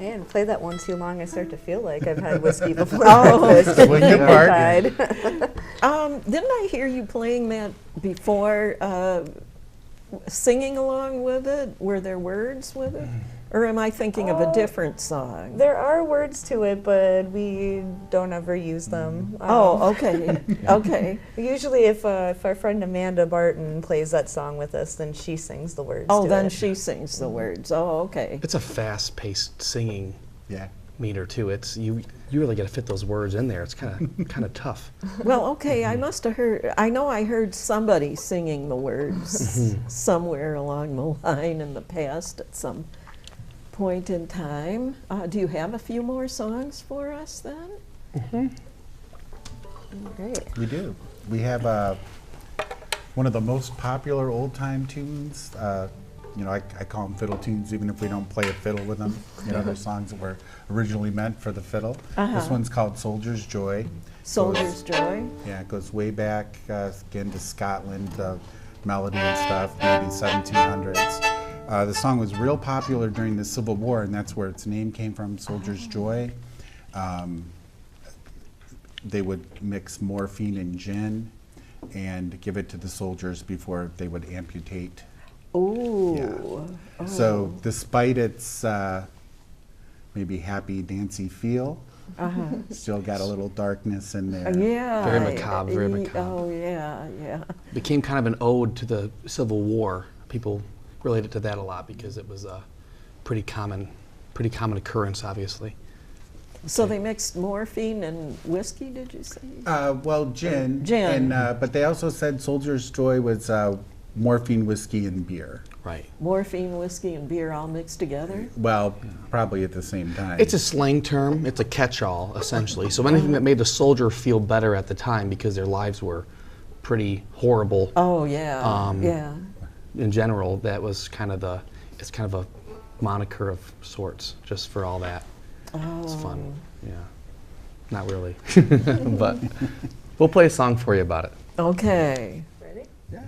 [SPEAKER 4] Man, play that one too long, I start to feel like I've had whiskey before
[SPEAKER 1] Oh.
[SPEAKER 4] breakfast.
[SPEAKER 2] Well, you bargained.
[SPEAKER 1] Didn't I hear you playing that before, singing along with it? Were there words with it? Or am I thinking of a different song?
[SPEAKER 4] There are words to it, but we don't ever use them.
[SPEAKER 1] Oh, okay, okay.
[SPEAKER 4] Usually if our friend Amanda Barton plays that song with us, then she sings the words
[SPEAKER 1] Oh,
[SPEAKER 4] to
[SPEAKER 1] then
[SPEAKER 4] it.
[SPEAKER 1] she sings the words. Oh, okay.
[SPEAKER 3] It's a fast-paced singing
[SPEAKER 2] Yeah.
[SPEAKER 3] meter too. It's you really got to fit those words in there. It's kind of tough.
[SPEAKER 1] Well, okay, I must have heard, I know I heard somebody singing the words somewhere along the line in the past at some point in time. Do you have a few more songs for us then?
[SPEAKER 4] Great.
[SPEAKER 2] We do. We have one of the most popular old-time tunes. I call them fiddle tunes, even if we don't play a fiddle with them. They're songs that were originally meant for the fiddle. This one's called Soldier's Joy.
[SPEAKER 1] Soldier's Joy?
[SPEAKER 2] Yeah, it goes way back, again, to Scotland, melody and stuff, maybe 1700s. The song was real popular during the Civil War, and that's where its name came from, Soldier's Joy. They would mix morphine and gin and give it to the soldiers before they would amputate.
[SPEAKER 1] Ooh.
[SPEAKER 2] Yeah. So despite its maybe happy, dancy feel, still got a little darkness in there.
[SPEAKER 1] Yeah.
[SPEAKER 3] Very macabre, very macabre.
[SPEAKER 1] Oh, yeah, yeah.
[SPEAKER 3] Became kind of an ode to the Civil War. People related to that a lot because it was a pretty common occurrence, obviously.
[SPEAKER 1] So they mixed morphine and whiskey, did you say?
[SPEAKER 2] Well, gin.
[SPEAKER 1] Gin.
[SPEAKER 2] And, but they also said Soldier's Joy was morphine, whiskey, and beer.
[SPEAKER 3] Right.
[SPEAKER 1] Morphine, whiskey, and beer all mixed together?
[SPEAKER 2] Well, probably at the same time.
[SPEAKER 3] It's a slang term. It's a catch-all, essentially. So anything that made the soldier feel better at the time because their lives were pretty horrible.
[SPEAKER 1] Oh, yeah, yeah.
[SPEAKER 3] In general, that was it's kind of a moniker of sorts, just for all that. It's fun. Yeah. Not really. But we'll play a song for you about it.
[SPEAKER 1] Okay.
[SPEAKER 4] Ready?
[SPEAKER 2] Yeah.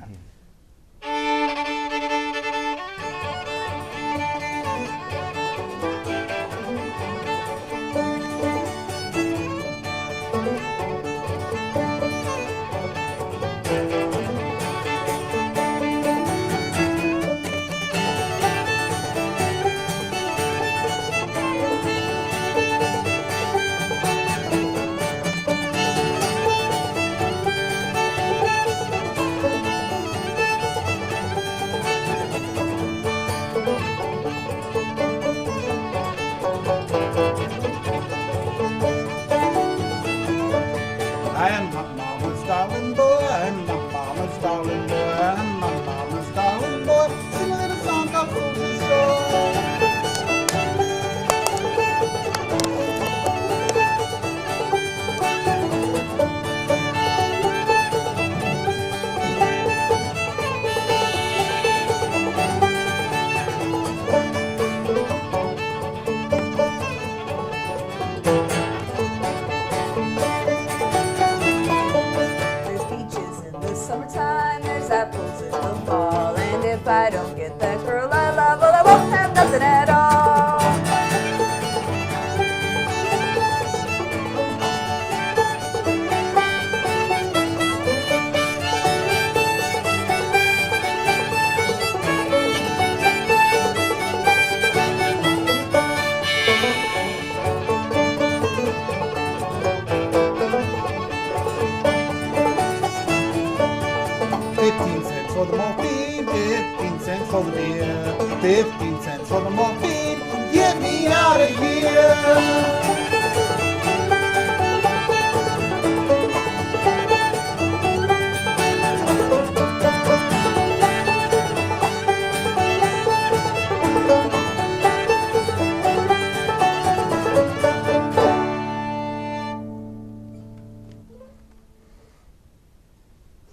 [SPEAKER 2] I am my mama's darling boy, I'm my mama's darling boy, I'm my mama's darling boy. Sing a little song called Soldier Shore.
[SPEAKER 4] There's peaches in the summertime, there's apples in the fall, and if I don't get that girl I love, well, I won't have nothing at all.
[SPEAKER 5] $0.15 for the morphine, 15 cents for the beer, 15 cents for the morphine. Get me out of here.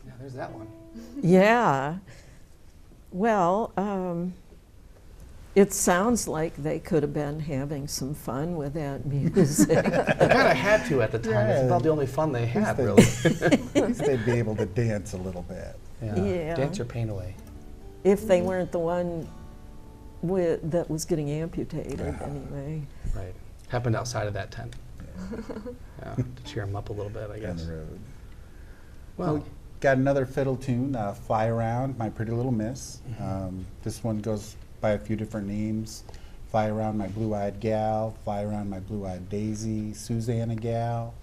[SPEAKER 3] Yeah, there's that one.
[SPEAKER 1] Yeah. Well, it sounds like they could have been having some fun with that music.
[SPEAKER 3] They kind of had to at the time. It's
[SPEAKER 2] Yeah.
[SPEAKER 3] about the only fun they had,
[SPEAKER 2] they-
[SPEAKER 3] really.
[SPEAKER 2] At least they'd be able to dance a little bit.
[SPEAKER 1] Yeah.
[SPEAKER 3] Dance your pain away.
[SPEAKER 1] If they weren't the one that was getting amputated, anyway.
[SPEAKER 3] Right. Happened outside of that tent. Yeah, to cheer them up a little bit, I
[SPEAKER 2] Down
[SPEAKER 3] guess.
[SPEAKER 2] the road.
[SPEAKER 3] Well,
[SPEAKER 2] Got another fiddle tune, Fly Around, My Pretty Little Miss. This one goes by a few different names. Fly Around My Blue-Eyed Gal, Fly Around My Blue-Eyed Daisy, Susanna Gal.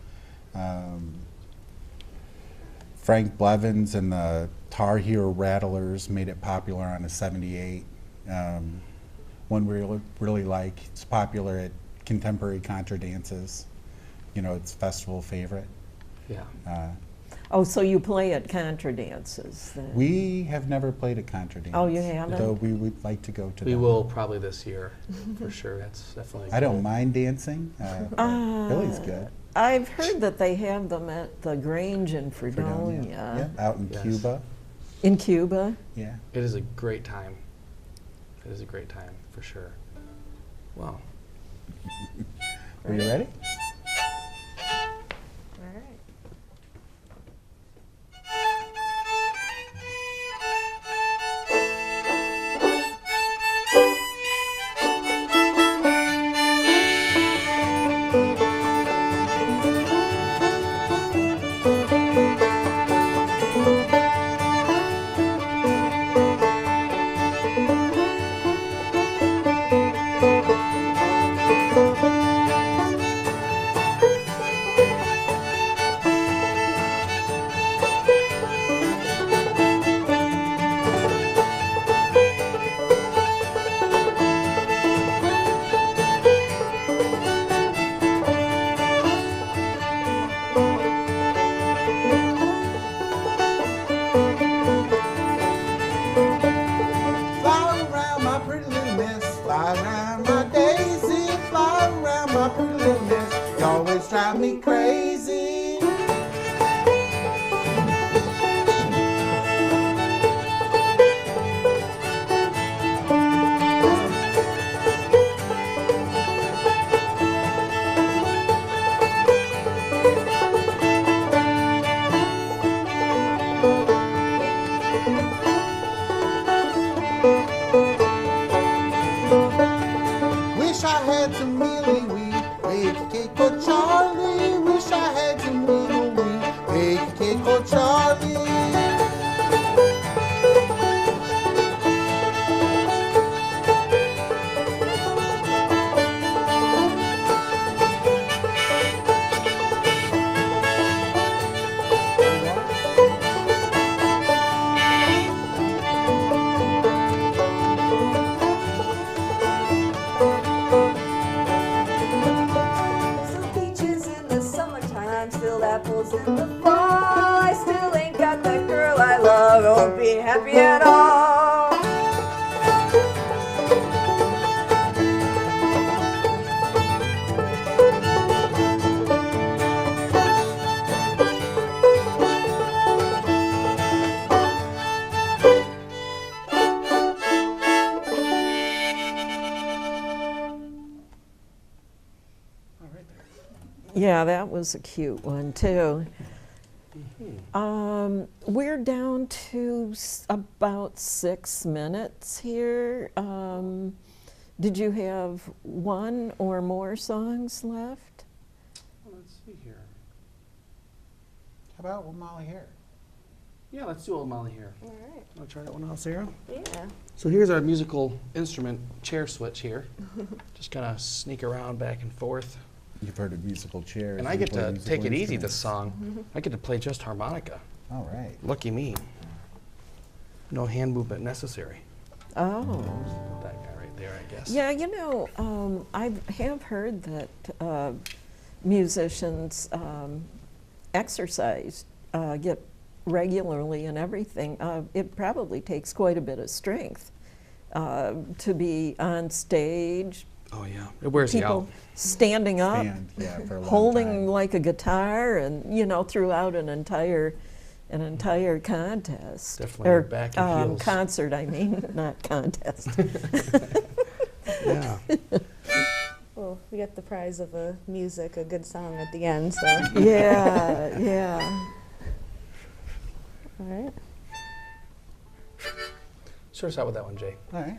[SPEAKER 2] Frank Blevins and the Tar Heel Rattlers made it popular on a 78. One we really like. It's popular at contemporary contra dances. You know, it's festival favorite.
[SPEAKER 3] yeah.
[SPEAKER 1] Oh, so you play at contra dances then?
[SPEAKER 2] We have never played a contra dance.
[SPEAKER 1] Oh, you haven't?
[SPEAKER 2] Though we would like to go to
[SPEAKER 3] We
[SPEAKER 2] them.
[SPEAKER 3] will probably this year, for sure. That's definitely.
[SPEAKER 2] I don't
[SPEAKER 3] cool.
[SPEAKER 2] mind dancing. Billy's good.
[SPEAKER 1] I've heard that they have them at the Grange in Fredonia.
[SPEAKER 2] Yeah, out in
[SPEAKER 3] Yes.
[SPEAKER 2] Cuba.
[SPEAKER 1] In Cuba?
[SPEAKER 2] Yeah.
[SPEAKER 3] It is a great time. It is a great time, for sure. Wow.
[SPEAKER 2] Are you ready?
[SPEAKER 4] All right.
[SPEAKER 5] little Charlie.
[SPEAKER 4] Some peaches in the summertime, still apples in the fall. I still ain't got that girl I love, I won't be happy at all.
[SPEAKER 1] Yeah, that was a cute one too. We're down to about 6 minutes here. Did you have one or more songs left?
[SPEAKER 3] Let's see here.
[SPEAKER 2] How about with Molly here?
[SPEAKER 3] Yeah, let's do Old Molly here.
[SPEAKER 4] All right.
[SPEAKER 3] Want to try that one out, Sarah?
[SPEAKER 4] Yeah.
[SPEAKER 3] So here's our musical instrument chair switch here. Just kind of sneak around back and forth.
[SPEAKER 2] You've heard of musical chairs.
[SPEAKER 3] And I
[SPEAKER 2] you
[SPEAKER 3] get
[SPEAKER 2] play
[SPEAKER 3] to
[SPEAKER 2] musical
[SPEAKER 3] take it easy
[SPEAKER 2] instruments.
[SPEAKER 3] this song. I get to play just harmonica.
[SPEAKER 2] All right.
[SPEAKER 3] Lucky me. No hand movement necessary.
[SPEAKER 1] Oh.
[SPEAKER 3] That guy right there, I guess.
[SPEAKER 1] Yeah, you know, I have heard that musicians exercise, get regularly and everything. It probably takes quite a bit of strength to be on stage.
[SPEAKER 3] Oh yeah, it wears you
[SPEAKER 1] People
[SPEAKER 3] out.
[SPEAKER 1] standing up,
[SPEAKER 2] Stand, yeah, for a long
[SPEAKER 1] holding
[SPEAKER 2] time.
[SPEAKER 1] like a guitar, and you know, throughout an entire contest
[SPEAKER 3] Definitely
[SPEAKER 1] or
[SPEAKER 3] back and heels.
[SPEAKER 1] concert. I mean, not contest.
[SPEAKER 3] Yeah.
[SPEAKER 4] Well, we got the prize of a good song at the end, so.
[SPEAKER 1] Yeah, yeah.
[SPEAKER 4] All right.
[SPEAKER 3] Start us out with that one, Jay.
[SPEAKER 2] All right.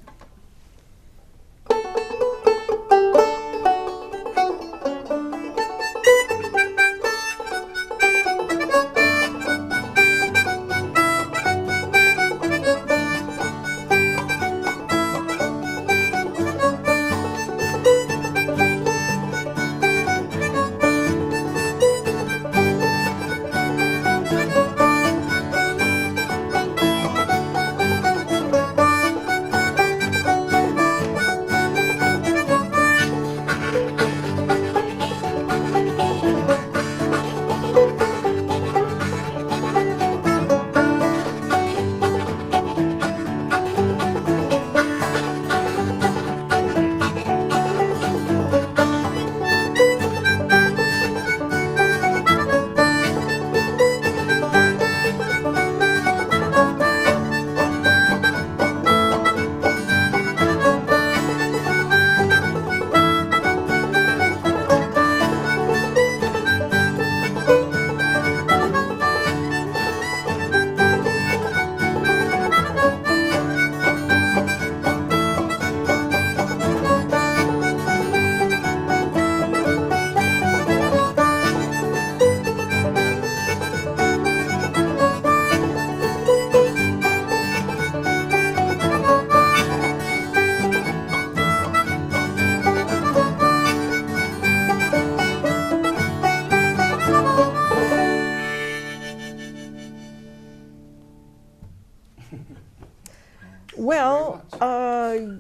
[SPEAKER 1] Well,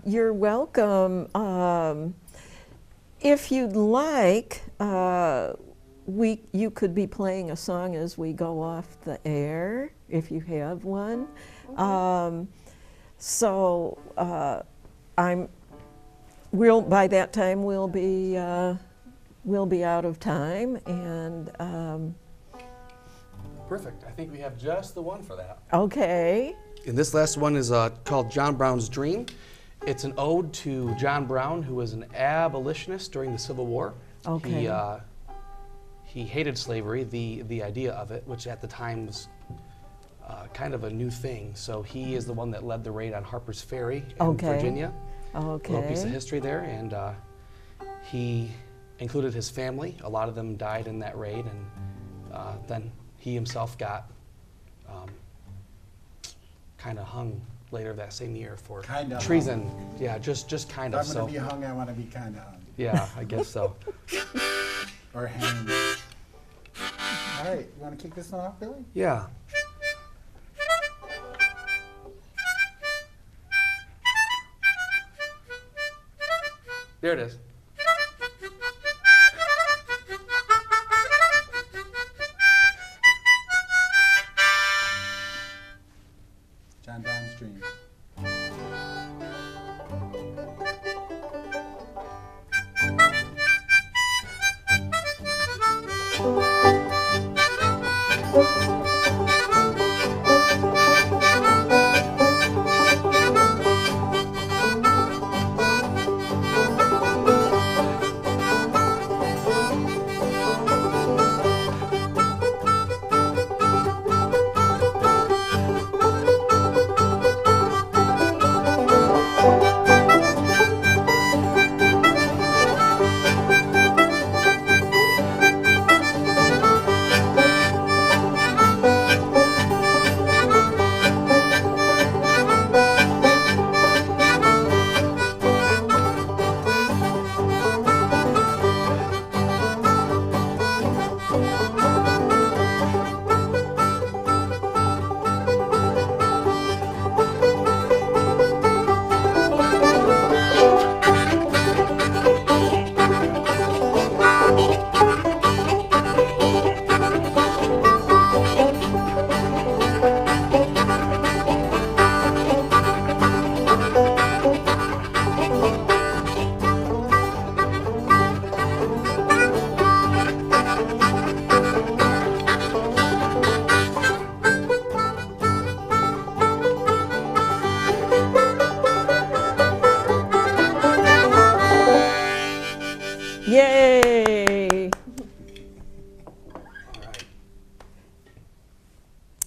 [SPEAKER 1] you're welcome. If you'd like, you could be playing a song as we go off the air, if you have one. By that time we'll be out of time, and
[SPEAKER 3] Perfect. I think we have just the one for that.
[SPEAKER 1] okay.
[SPEAKER 3] And this last one is called John Brown's Dream. It's an ode to John Brown, who was an abolitionist during the Civil War.
[SPEAKER 1] Okay.
[SPEAKER 3] He hated slavery, the idea of it, which at the time was kind of a new thing. So he is the one that led the raid on Harper's Ferry in
[SPEAKER 1] Okay.
[SPEAKER 3] Virginia.
[SPEAKER 1] Okay.
[SPEAKER 3] A little piece of history there, and he included his family. A lot of them died in that raid, and then he himself got kind of hung later that same year for
[SPEAKER 2] Kinda
[SPEAKER 3] treason. Yeah, just kind
[SPEAKER 2] If
[SPEAKER 3] of.
[SPEAKER 2] I'm
[SPEAKER 3] So
[SPEAKER 2] gonna be hung, I wanna be kinda hung.
[SPEAKER 3] yeah, I guess so.
[SPEAKER 2] Or hanged. All right, you wanna kick this one off, Billy?
[SPEAKER 3] Yeah. There it is.
[SPEAKER 2] John Donne's Dream.
[SPEAKER 1] Yay!
[SPEAKER 3] All right.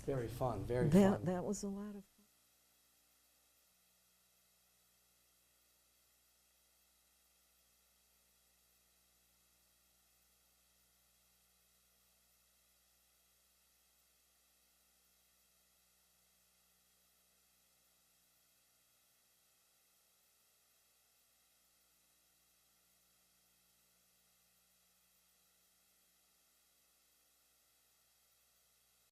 [SPEAKER 3] Very fun. Very fun.
[SPEAKER 1] That was a lot of